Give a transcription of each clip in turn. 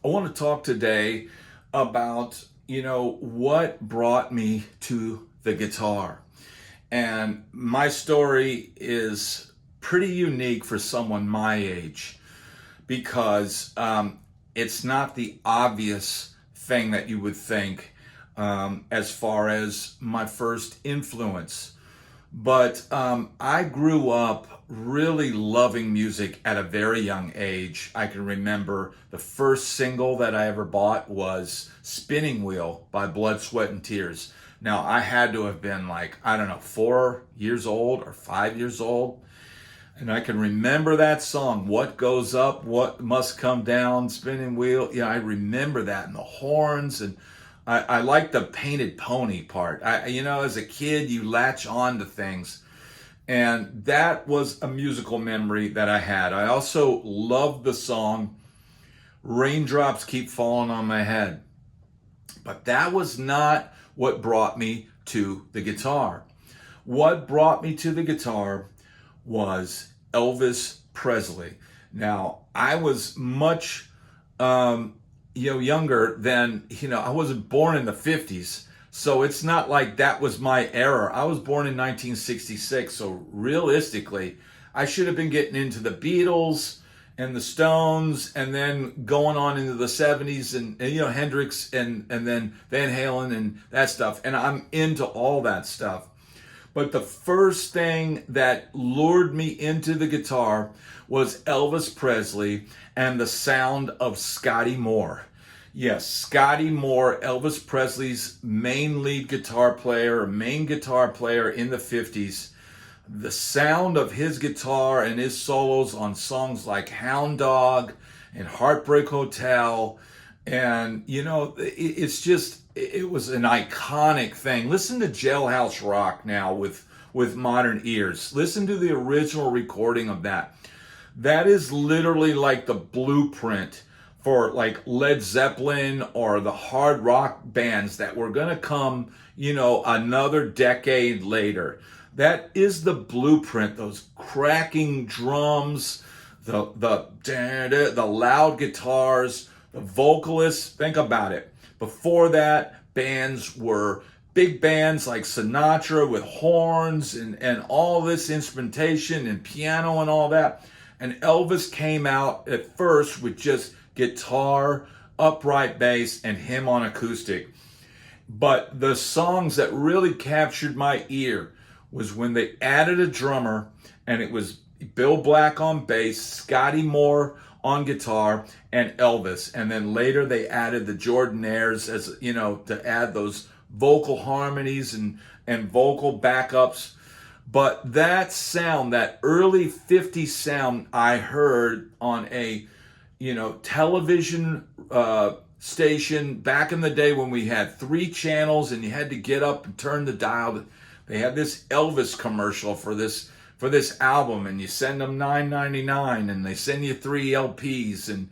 I want to talk today about, what brought me to the guitar. And my story is pretty unique for someone my age because it's not the obvious thing that you would think as far as my first influence. But I grew up really loving music at a very young age. I can remember the first single that I ever bought was Spinning Wheel by Blood, Sweat, and Tears. Now, I had to have been like, I don't know, 4 years old or 5 years old. And I can remember that song, What Goes Up, What Must Come Down, Spinning Wheel. Yeah, I remember that, and the horns, and I like the painted pony part. As a kid, you latch on to things. And that was a musical memory that I had. I also loved the song, Raindrops Keep Falling on My Head. But that was not what brought me to the guitar. What brought me to the guitar was Elvis Presley. Now, I was much younger than, I wasn't born in the 50s. So it's not like that was my era. I was born in 1966. So realistically, I should have been getting into the Beatles and the Stones and then going on into the 70s and Hendrix and then Van Halen and that stuff. And I'm into all that stuff. But the first thing that lured me into the guitar was Elvis Presley and the sound of Scotty Moore. Yes, Scotty Moore, Elvis Presley's main guitar player in the 50s. The sound of his guitar and his solos on songs like Hound Dog and Heartbreak Hotel. And, it was an iconic thing. Listen to Jailhouse Rock now with modern ears. Listen to the original recording of that. That is literally like the blueprint for like Led Zeppelin or the hard rock bands that were going to come, another decade later. That is the blueprint, those cracking drums, the loud guitars, the vocalists. Think about it. Before that, bands were big bands like Sinatra with horns and all this instrumentation and piano and all that. And Elvis came out at first with just guitar, upright bass, and him on acoustic. But the songs that really captured my ear was when they added a drummer, and it was Bill Black on bass, Scotty Moore on guitar, and Elvis. And then later they added the Jordanaires as, to add those vocal harmonies and vocal backups. But that sound, that early 50s sound I heard on a television station back in the day when we had 3 channels and you had to get up and turn the dial. They had this Elvis commercial for this album, and you send them $9.99 and they send you 3 LPs. And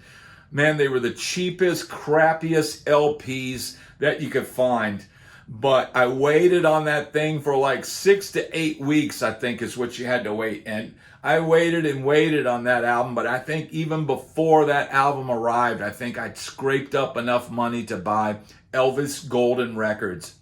man, they were the cheapest, crappiest LPs that you could find. But I waited on that thing for like 6 to 8 weeks, I think is what you had to wait. And I waited and waited on that album, but I think even before that album arrived, I think I'd scraped up enough money to buy Elvis Golden Records.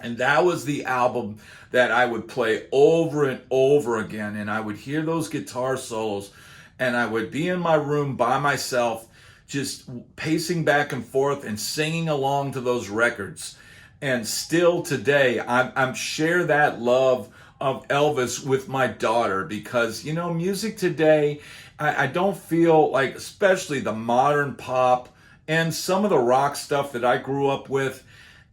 And that was the album that I would play over and over again. And I would hear those guitar solos, and I would be in my room by myself, just pacing back and forth and singing along to those records. And still today, I'm share that love of Elvis with my daughter because, music today, I don't feel like, especially the modern pop and some of the rock stuff that I grew up with,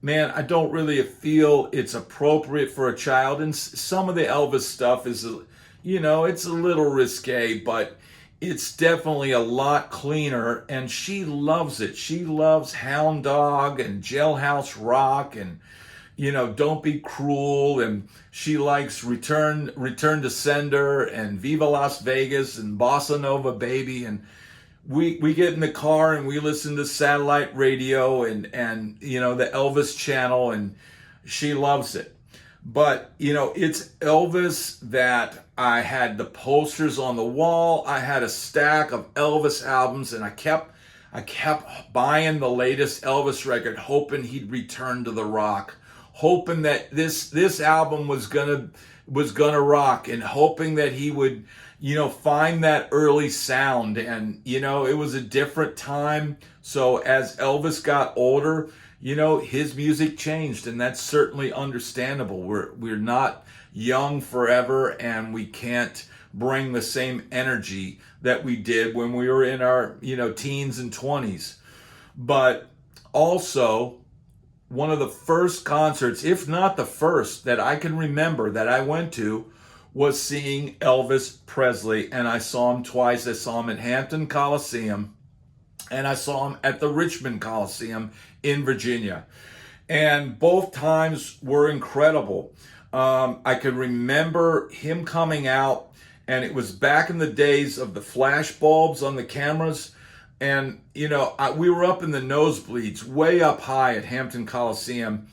man, I don't really feel it's appropriate for a child. And some of the Elvis stuff is, it's a little risque, but it's definitely a lot cleaner, and she loves it. She loves Hound Dog and Jailhouse Rock and, Don't Be Cruel, and she likes Return to Sender and Viva Las Vegas and Bossa Nova Baby. And we get in the car and we listen to satellite radio and the Elvis channel, and she loves it. But, it's Elvis that I had the posters on the wall. I had a stack of Elvis albums, and I kept I kept buying the latest Elvis record, hoping he'd return to the rock, hoping that this album was gonna rock, and hoping that he would, find that early sound. And it was a different time. So as Elvis got older, his music changed, and that's certainly understandable. We're not young forever, and we can't bring the same energy that we did when we were in our, teens and 20s. But also, one of the first concerts, if not the first, that I can remember that I went to was seeing Elvis Presley, and I saw him twice. I saw him at Hampton Coliseum, and I saw him at the Richmond Coliseum in Virginia. And both times were incredible. I can remember him coming out, and it was back in the days of the flash bulbs on the cameras. And, we were up in the nosebleeds, way up high at Hampton Coliseum,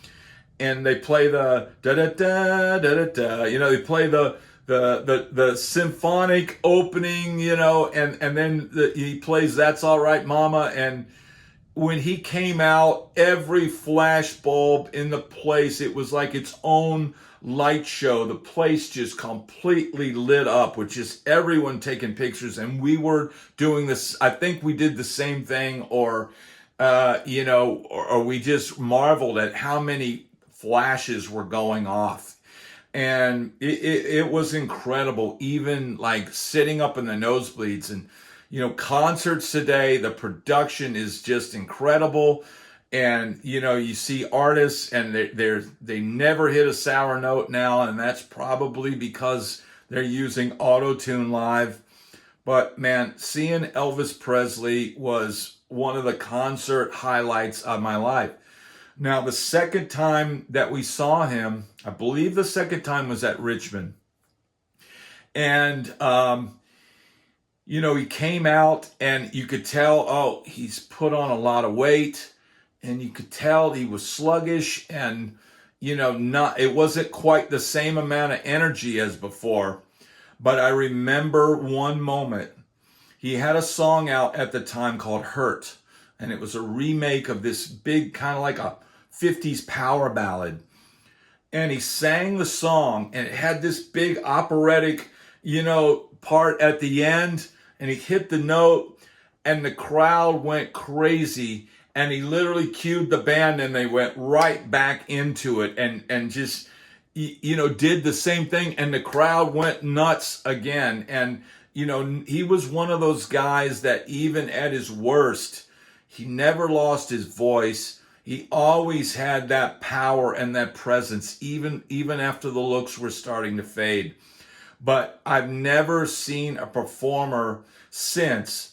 and they play the da-da-da, da-da-da, they play the symphonic opening, and then he plays That's All Right, Mama. And when he came out, every flash bulb in the place, it was like its own light show. The place just completely lit up with just everyone taking pictures, and we were doing this. I think we did the same thing, or we just marveled at how many flashes were going off. And it was incredible, even like sitting up in the nosebleeds. And concerts today, the production is just incredible. And, you see artists, and they never hit a sour note now, and that's probably because they're using auto-tune live. But, man, seeing Elvis Presley was one of the concert highlights of my life. Now, the second time that we saw him, I believe the second time was at Richmond. And, he came out, and you could tell, he's put on a lot of weight. And you could tell he was sluggish, and, it wasn't quite the same amount of energy as before. But I remember one moment. He had a song out at the time called Hurt. And it was a remake of this big, kind of like a 50s power ballad. And he sang the song, and it had this big operatic, part at the end. And he hit the note, and the crowd went crazy. And he literally cued the band, and they went right back into it, and just, did the same thing. And the crowd went nuts again. And, he was one of those guys that even at his worst, he never lost his voice. He always had that power and that presence, even after the looks were starting to fade. But I've never seen a performer since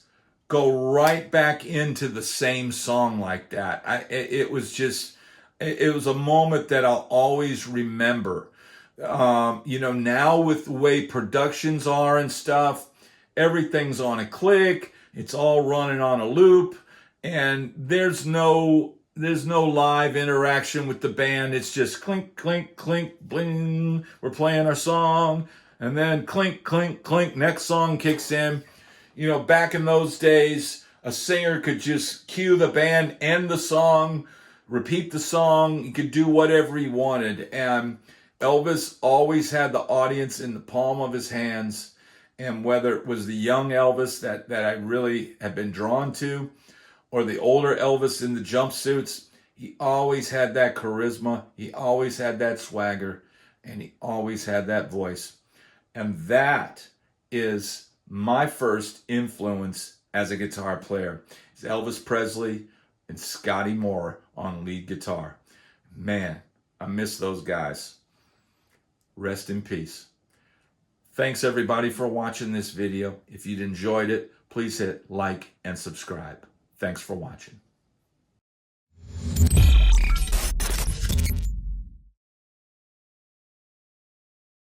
go right back into the same song like that. It was a moment that I'll always remember. Now with the way productions are and stuff, everything's on a click. It's all running on a loop, and there's no live interaction with the band. It's just clink, clink, clink, bling. We're playing our song, and then clink, clink, clink. Next song kicks in. Back in those days, a singer could just cue the band, end the song, repeat the song. He could do whatever he wanted. And Elvis always had the audience in the palm of his hands. And whether it was the young Elvis that I really had been drawn to, or the older Elvis in the jumpsuits, he always had that charisma. He always had that swagger. And he always had that voice. And that is my first influence as a guitar player. Is Elvis Presley and Scotty Moore on lead guitar. Man, I miss those guys. Rest in peace. Thanks everybody for watching this video. If you'd enjoyed it, please hit like and subscribe. Thanks for watching.